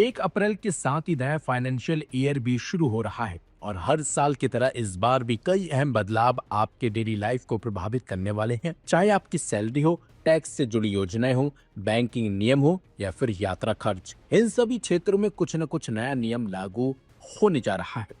1 अप्रैल के साथ ही नया फाइनेंशियल ईयर भी शुरू हो रहा है और हर साल की तरह इस बार भी कई अहम बदलाव आपके डेली लाइफ को प्रभावित करने वाले हैं। चाहे आपकी सैलरी हो, टैक्स से जुड़ी योजनाएं हो, बैंकिंग नियम हो या फिर यात्रा खर्च, इन सभी क्षेत्रों में कुछ न कुछ नया नियम लागू होने जा रहा है।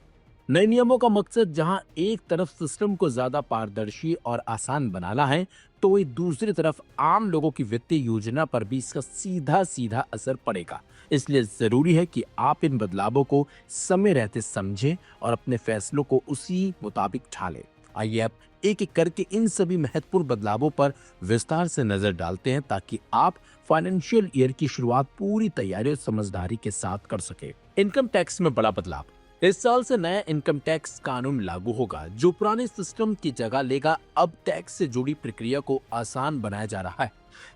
नए नियमों का मकसद जहां एक तरफ सिस्टम को ज्यादा पारदर्शी और आसान बनाना है, तो वही दूसरी तरफ आम लोगों की वित्तीय योजना पर भी इसका सीधा सीधा असर पड़ेगा। इसलिए जरूरी है कि आप इन बदलावों को समय रहते समझें और अपने फैसलों को उसी मुताबिक ढालें। आइए अब एक एक करके इन सभी महत्वपूर्ण बदलावों पर विस्तार से नजर डालते हैं, ताकि आप फाइनेंशियल ईयर की शुरुआत पूरी तैयारी और समझदारी के साथ कर सके। इनकम टैक्स में बड़ा बदलाव। इस साल से नया इनकम टैक्स कानून लागू होगा, जो पुराने सिस्टम की जगह लेगा। अब टैक्स से जुड़ी प्रक्रिया को आसान बनाया जा रहा है।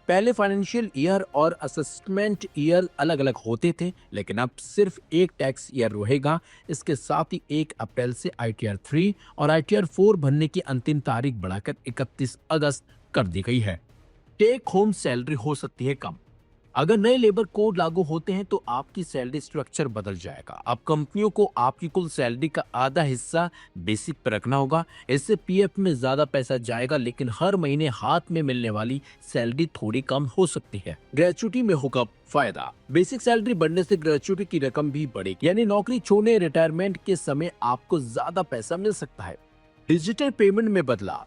पहले फाइनेंशियल ईयर और असेसमेंट ईयर अलग अलग होते थे, लेकिन अब सिर्फ एक टैक्स ईयर रहेगा। इसके साथ ही 1 अप्रैल से ITR 3 और ITR 4 भरने की अंतिम तारीख बढ़ाकर 31 अगस्त कर दी गई है। टेक होम सैलरी हो सकती है कम। अगर नए लेबर कोड लागू होते हैं तो आपकी सैलरी स्ट्रक्चर बदल जाएगा। अब कंपनियों को आपकी कुल सैलरी का आधा हिस्सा बेसिक पर रखना होगा। इससे PF में ज्यादा पैसा जाएगा, लेकिन हर महीने हाथ में मिलने वाली सैलरी थोड़ी कम हो सकती है। ग्रेचुटी में होगा फायदा। बेसिक सैलरी बढ़ने से ग्रेचुटी की रकम भी बढ़ेगी, यानी नौकरी छोड़ने रिटायरमेंट के समय आपको ज्यादा पैसा मिल सकता है। डिजिटल पेमेंट में बदलाव।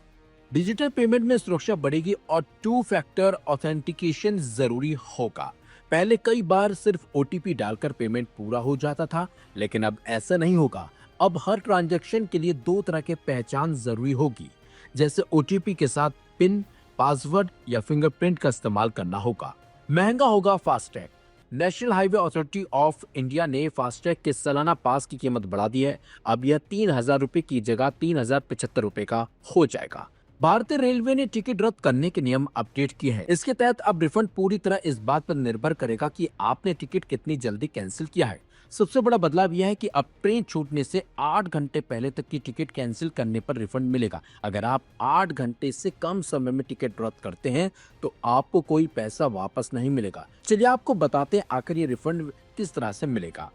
डिजिटल पेमेंट में सुरक्षा बढ़ेगी और 2 फैक्टर ऑथेंटिकेशन जरूरी होगा। पहले कई बार सिर्फ OTP डालकर पेमेंट पूरा हो जाता था, लेकिन अब ऐसा नहीं होगा। अब हर ट्रांजैक्शन के लिए 2 तरह के पहचान जरूरी होगी, जैसे OTP के साथ पिन, पासवर्ड या फिंगरप्रिंट का इस्तेमाल करना होगा। महंगा होगा FASTag. National highway authority of India ने फास्टैग के सालाना पास की कीमत बढ़ा दी है। अब यह 3000 रुपए की जगह 3075 रुपए का हो जाएगा। भारतीय रेलवे ने टिकट रद्द करने के नियम अपडेट किए हैं। इसके तहत अब रिफंड पूरी तरह इस बात पर निर्भर करेगा कि आपने टिकट कितनी जल्दी कैंसिल किया है। सबसे बड़ा बदलाव यह है कि अब ट्रेन छूटने से 8 घंटे पहले तक की टिकट कैंसिल करने पर रिफंड मिलेगा। अगर आप 8 घंटे से कम समय में टिकट रद्द करते हैं तो आपको कोई पैसा वापस नहीं मिलेगा। चलिए आपको बताते हैं आखिर ये रिफंड किस तरह से मिलेगा।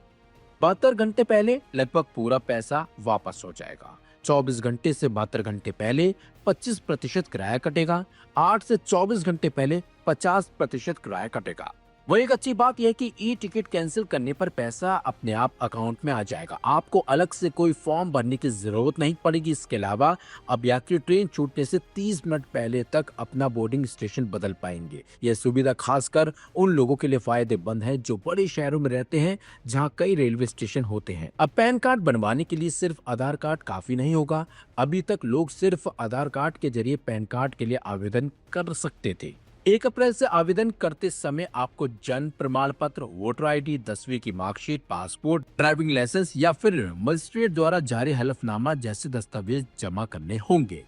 72 घंटे पहले लगभग पूरा पैसा वापस हो जाएगा। 24 घंटे से 72 घंटे पहले 25% किराया कटेगा। 8 से 24 घंटे पहले 50% किराया कटेगा। वही एक अच्छी बात यह है कि टिकट कैंसिल करने पर पैसा अपने आप अकाउंट में आ जाएगा। आपको अलग से कोई फॉर्म भरने की जरूरत नहीं पड़ेगी। इसके अलावा अब यात्री ट्रेन छूटने से 30 मिनट पहले तक अपना बोर्डिंग स्टेशन बदल पाएंगे। यह सुविधा खासकर उन लोगों के लिए फायदेमंद है जो बड़े शहरों में रहते हैं, जहां कई रेलवे स्टेशन होते हैं। अब पैन कार्ड बनवाने के लिए सिर्फ आधार कार्ड काफी नहीं होगा। अभी तक लोग सिर्फ आधार कार्ड के जरिए पैन कार्ड के लिए आवेदन कर सकते थे। 1 अप्रैल से आवेदन करते समय आपको जन्म प्रमाण पत्र, वोटर ID, 10वीं की मार्कशीट, पासपोर्ट, ड्राइविंग लाइसेंस या फिर मजिस्ट्रेट द्वारा जारी हलफनामा जैसे दस्तावेज जमा करने होंगे।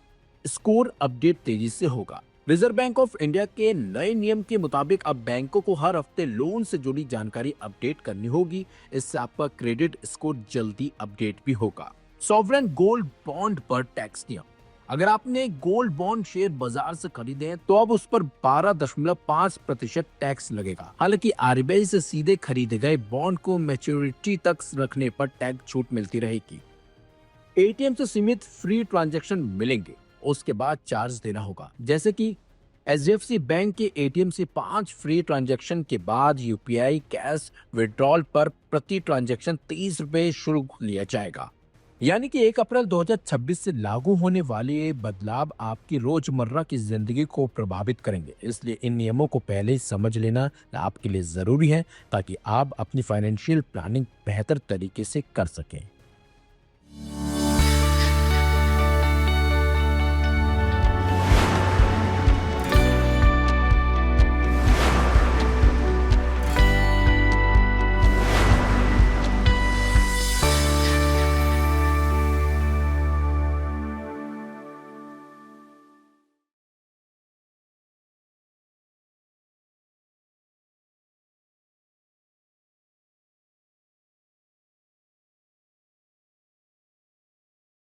स्कोर अपडेट तेजी से होगा। रिजर्व बैंक ऑफ इंडिया के नए नियम के मुताबिक अब बैंकों को हर हफ्ते लोन से जुड़ी जानकारी अपडेट करनी होगी। इससे आपका क्रेडिट स्कोर जल्दी अपडेट भी होगा। सॉवरेन गोल्ड बॉन्ड पर टैक्स नियम। अगर आपने गोल्ड बॉन्ड शेयर बाजार से खरीदे हैं तो अब उस पर 12.5% टैक्स लगेगा। हालांकि RBI से सीधे खरीदे गए बॉन्ड को मैच्योरिटी तक रखने पर टैक्स छूट मिलती रहेगी। ATM से सीमित फ्री ट्रांजैक्शन मिलेंगे, उसके बाद चार्ज देना होगा। जैसे कि HDFC बैंक के ATM से 5 फ्री ट्रांजैक्शन के बाद UPI कैश विड्रॉल पर प्रति ट्रांजैक्शन 30 रुपए शुल्क लिया जाएगा। यानी कि 1 अप्रैल 2026 से लागू होने वाले ये बदलाव आपकी रोजमर्रा की जिंदगी को प्रभावित करेंगे। इसलिए इन नियमों को पहले ही समझ लेना आपके लिए जरूरी है, ताकि आप अपनी फाइनेंशियल प्लानिंग बेहतर तरीके से कर सकें।